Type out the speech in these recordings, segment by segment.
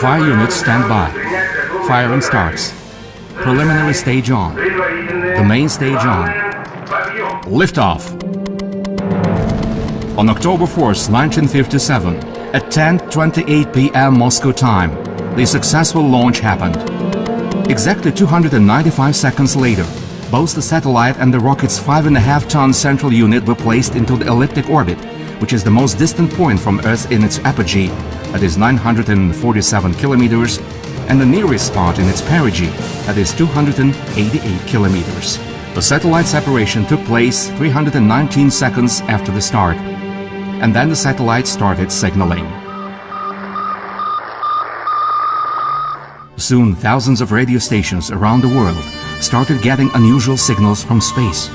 Fire units stand by. Firing starts. Preliminary stage on. The main stage on. Liftoff. On October 4th, 1957, at 10:28 p.m. Moscow time, the successful launch happened. Exactly 295 seconds later, both the satellite and the rocket's 5.5-ton central unit were placed into the elliptic orbit, which is the most distant point from Earth in its apogee, that is 947 kilometers, and the nearest spot in its perigee, that is 288 kilometers. The satellite separation took place 319 seconds after the start, and then the satellite started signaling. Soon, thousands of radio stations around the world started getting unusual signals from space.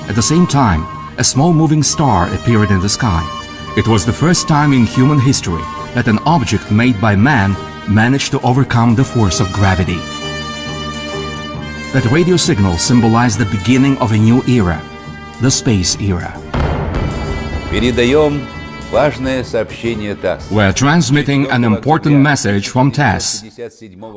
At the same time, a small moving star appeared in the sky. It was the first time in human history that an object made by man managed to overcome the force of gravity. That radio signal symbolized the beginning of a new era, the space era. Передаем важное сообщение ТАСС. We're transmitting an important message from TASS.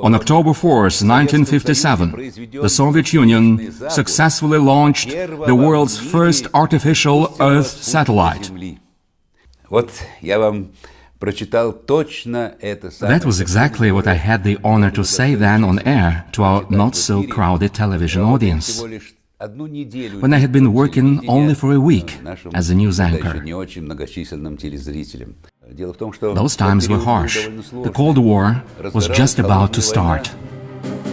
On October 4th, 1957, the Soviet Union successfully launched the world's first artificial Earth satellite. Вот я вам прочитал точно это самое. That was exactly what I had the honor to say then on air to our not-so-crowded television audience, when I had been working only for a week as a news anchor. Those times were harsh. The Cold War was just about to start.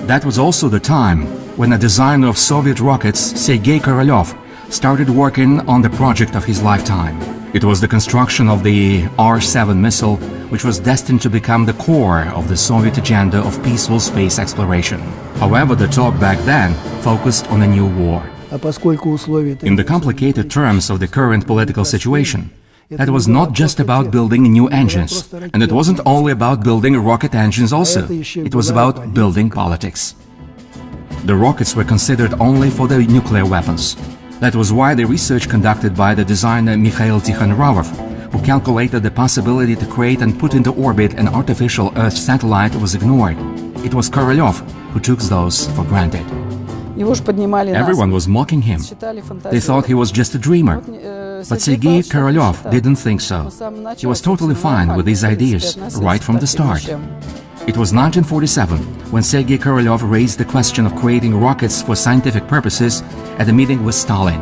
That was also the time when a designer of Soviet rockets, Sergei Korolev, started working on the project of his lifetime. It was the construction of the R-7 missile, which was destined to become the core of the Soviet agenda of peaceful space exploration. However, the talk back then focused on a new war. In the complicated terms of the current political situation, that was not just about building new engines, and it wasn't only about building rocket engines also, it was about building politics. The rockets were considered only for the nuclear weapons. That was why the research conducted by the designer Mikhail Tikhonravov, who calculated the possibility to create and put into orbit an artificial Earth satellite, was ignored. It was Korolev who took those for granted. Everyone was mocking him. They thought he was just a dreamer. But Sergei Korolev didn't think so. He was totally fine with these ideas right from the start. It was 1947 when Sergei Korolev raised the question of creating rockets for scientific purposes at a meeting with Stalin.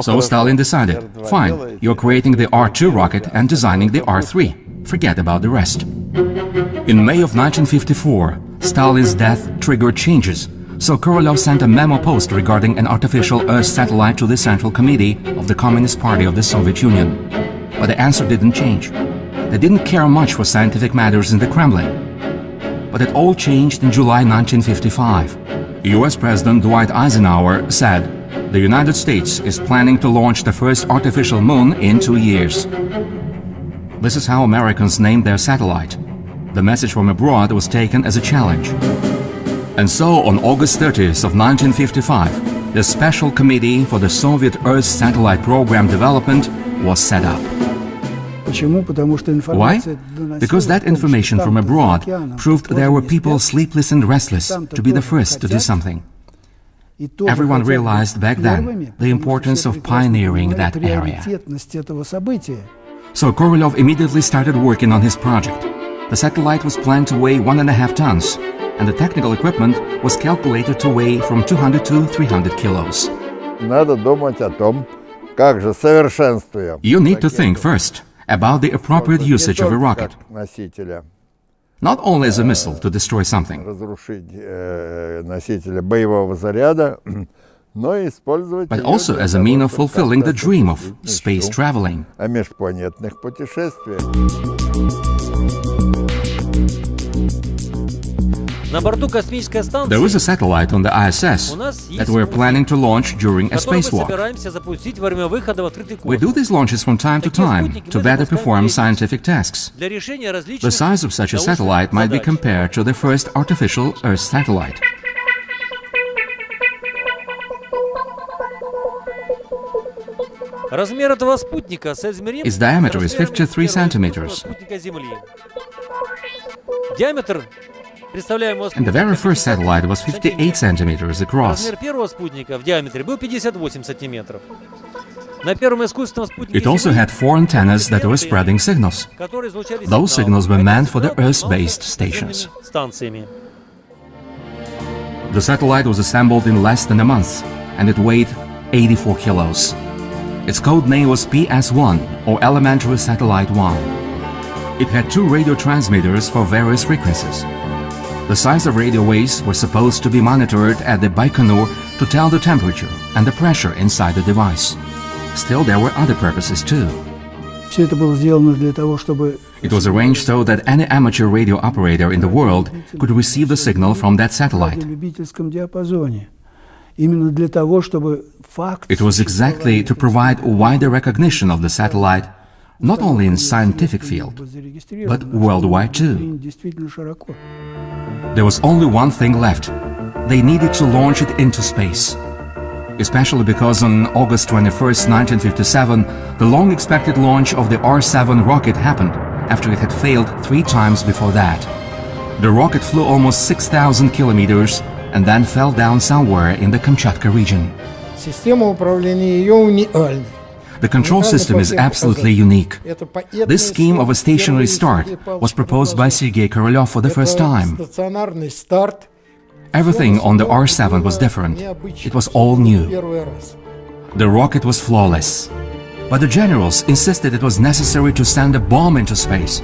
So Stalin decided, fine, you're creating the R-2 rocket and designing the R-3. Forget about the rest. In May of 1954, Stalin's death triggered changes, so Korolev sent a memo post regarding an artificial Earth satellite to the Central Committee of the Communist Party of the Soviet Union. But the answer didn't change. They didn't care much for scientific matters in the Kremlin. But it all changed in July 1955. US President Dwight Eisenhower said, the United States is planning to launch the first artificial moon in 2 years. This is how Americans named their satellite. The message from abroad was taken as a challenge. And so on August 30th of 1955, the Special Committee for the Soviet Earth Satellite Program Development was set up. Why? Because that information from abroad proved there were people sleepless and restless to be the first to do something. Everyone realized back then the importance of pioneering that area. So Korolev immediately started working on his project. The satellite was planned to weigh 1.5 tons, and the technical equipment was calculated to weigh from 200 to 300 kilos. You need to think first about the appropriate usage of a rocket. Not only as a missile to destroy something, but also as a means of fulfilling the dream of space traveling. There is a satellite on the ISS that we're planning to launch during a spacewalk. We do these launches from time to time to better perform scientific tasks. The size of such a satellite might be compared to the first artificial Earth satellite. Its diameter is 53 centimeters. Диаметр, And the very first satellite was 58 centimeters across. размер первого спутника в диаметре был 58 сантиметров. На первом искусственном спутнике It also Земли, had 4 antennas that were spreading signals. которые излучали Those сигнал, signals were meant for the сигнал Earth-based передавался stations. наземными станциями. The satellite was assembled in less than a month, and it weighed 84 kilos. Its code name was PS-1, or Elementary Satellite 1. It had 2 radio transmitters for various frequencies. The size of radio waves were supposed to be monitored at the Baikonur to tell the temperature and the pressure inside the device. Still, there were other purposes too. Все это было сделано для того, чтобы It was arranged so that any amateur radio operator in the world could receive the signal from that satellite. в любительском диапазоне. Именно для того, чтобы факт It was exactly to provide wider recognition of the satellite, not only in scientific field, but worldwide too. действительно широко. There was only one thing left. They needed to launch it into space. Especially because on August 21st, 1957, the long-expected launch of the R-7 rocket happened after it had failed 3 times before that. The rocket flew almost 6,000 kilometers and then fell down somewhere in the Kamchatka region. Система управления ее уникальна. The control system is absolutely unique. This scheme of a stationary start was proposed by Sergei Korolev for the first time. Стационарный старт. Everything on the R-7 was different. It was all new. The rocket was flawless. But the generals insisted it was necessary to send a bomb into space.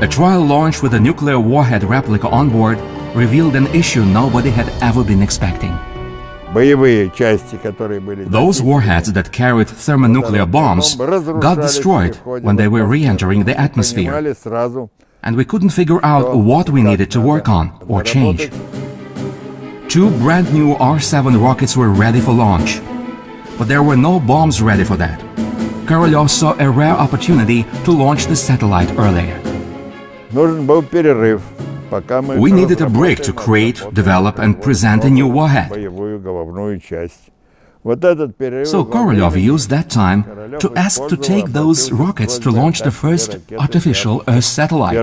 A trial launch with a nuclear warhead replica on board revealed an issue nobody had ever been expecting. Those warheads that carried thermonuclear bombs got destroyed when they were re-entering the atmosphere, and we couldn't figure out what we needed to work on or change. 2 brand new R-7 rockets were ready for launch, but there were no bombs ready for that. Korolev saw a rare opportunity to launch the satellite earlier. We needed a break to create, develop and present a new warhead. So Korolev used that time to ask to take those rockets to launch the first artificial Earth satellite.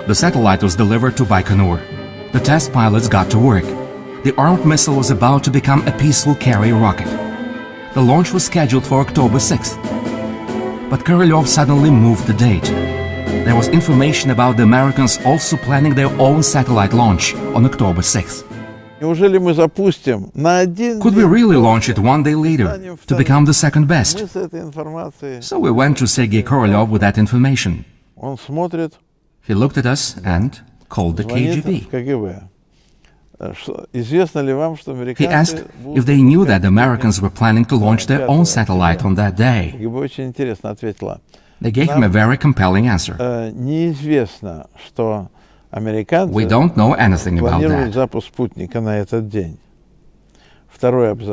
The satellite was delivered to Baikonur. The test pilots got to work. The armed missile was about to become a peaceful carrier rocket. The launch was scheduled for October 6th. But Korolev suddenly moved the date. There was information about the Americans also planning their own satellite launch on October 6th. Could we really launch it one day later to become the second best? So we went to Sergei Korolev with that information. He looked at us and called the KGB. He asked if they knew that the Americans were planning to launch their own satellite on that day. They gave him a very compelling answer. We don't know anything about that.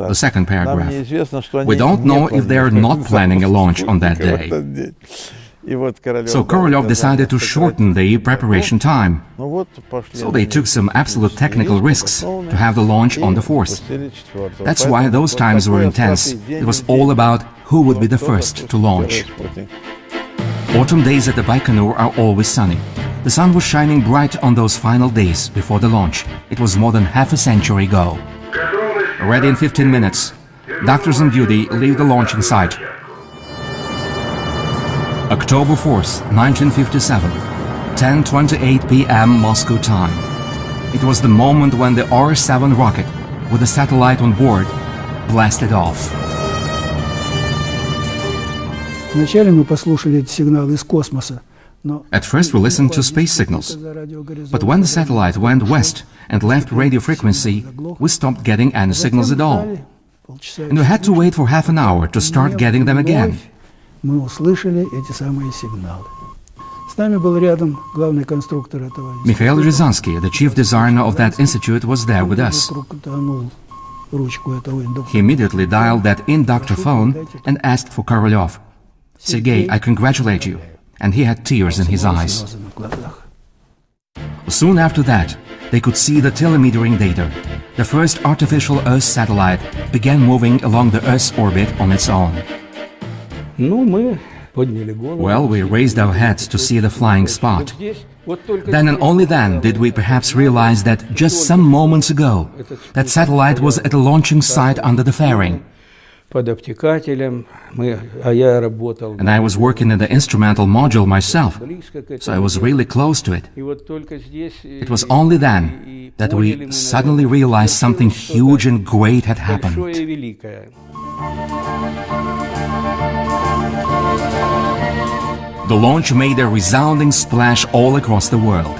The second paragraph. We don't know if they are not planning a launch on that day. So Korolev decided to shorten the preparation time. So they took some absolute technical risks to have the launch on the 4th. That's why those times were intense. It was all about who would be the first to launch. Autumn days at the Baikonur are always sunny. The sun was shining bright on those final days before the launch. It was more than half a century ago. Ready in 15 minutes. Doctors on duty leave the launching site. October 4th, 1957, 10:28 p.m. Moscow time. It was the moment when the R-7 rocket, with the satellite on board, blasted off. Вначале мы послушали эти сигналы из космоса. At first we listened to space signals, but when the satellite went west and left radio frequency, we stopped getting any signals at all. And we had to wait for half an hour to start getting them again. Мы услышали эти самые сигналы. С нами был рядом главный конструктор этого. Mikhail Ryazanskiy, the chief designer of that institute, was there with us. He immediately dialed that inductor phone and asked for Korolev. Sergei, I congratulate you. And he had tears in his eyes. Soon after that, they could see the telemetering data. The first artificial Earth satellite began moving along the Earth's orbit on its own. Well, we raised our heads to see the flying spot. Then and only then did we perhaps realize that just some moments ago, that satellite was at a launching site under the fairing. And I was working in the instrumental module myself, so I was really close to it. It was only then that we suddenly realized something huge and great had happened. The launch made a resounding splash all across the world.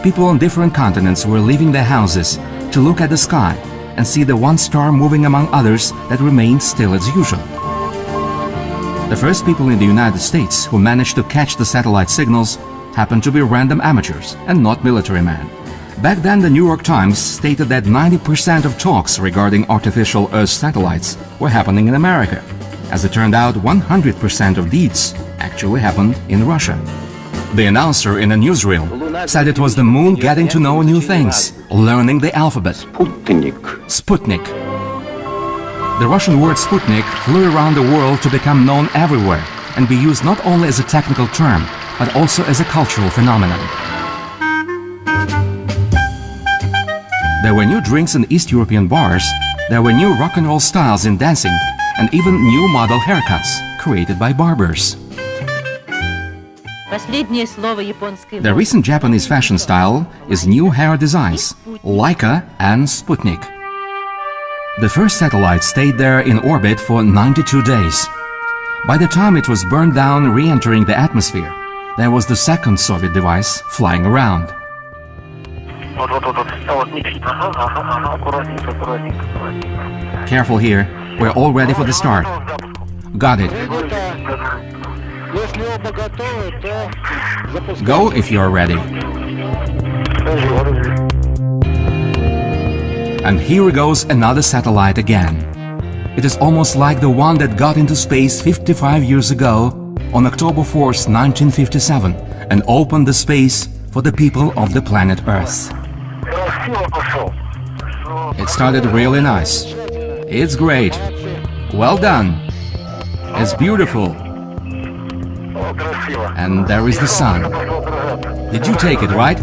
People on different continents were leaving their houses to look at the sky and see the one star moving among others that remained still as usual. The first people in the United States who managed to catch the satellite signals happened to be random amateurs and not military men. Back then, the New York Times stated that 90% of talks regarding artificial Earth satellites were happening in America. As it turned out, 100% of deeds actually happened in Russia. The announcer in a newsreel said it was the moon getting to know new things, learning the alphabet. Sputnik. The Russian word Sputnik flew around the world to become known everywhere and be used not only as a technical term, but also as a cultural phenomenon. There were new drinks in East European bars, there were new rock and roll styles in dancing, and even new model haircuts created by barbers. The recent Japanese fashion style is new hair designs, Leica and Sputnik. The first satellite stayed there in orbit for 92 days. By the time it was burned down re-entering the atmosphere, there was the second Soviet device flying around. Careful here, we're all ready for the start. Got it. Go if you're ready. And here goes another satellite again. It is almost like the one that got into space 55 years ago on October 4th, 1957 and opened the space for the people of the planet Earth. It started really nice. It's great. Well done. It's beautiful. And there is the sun. Did you take it, right?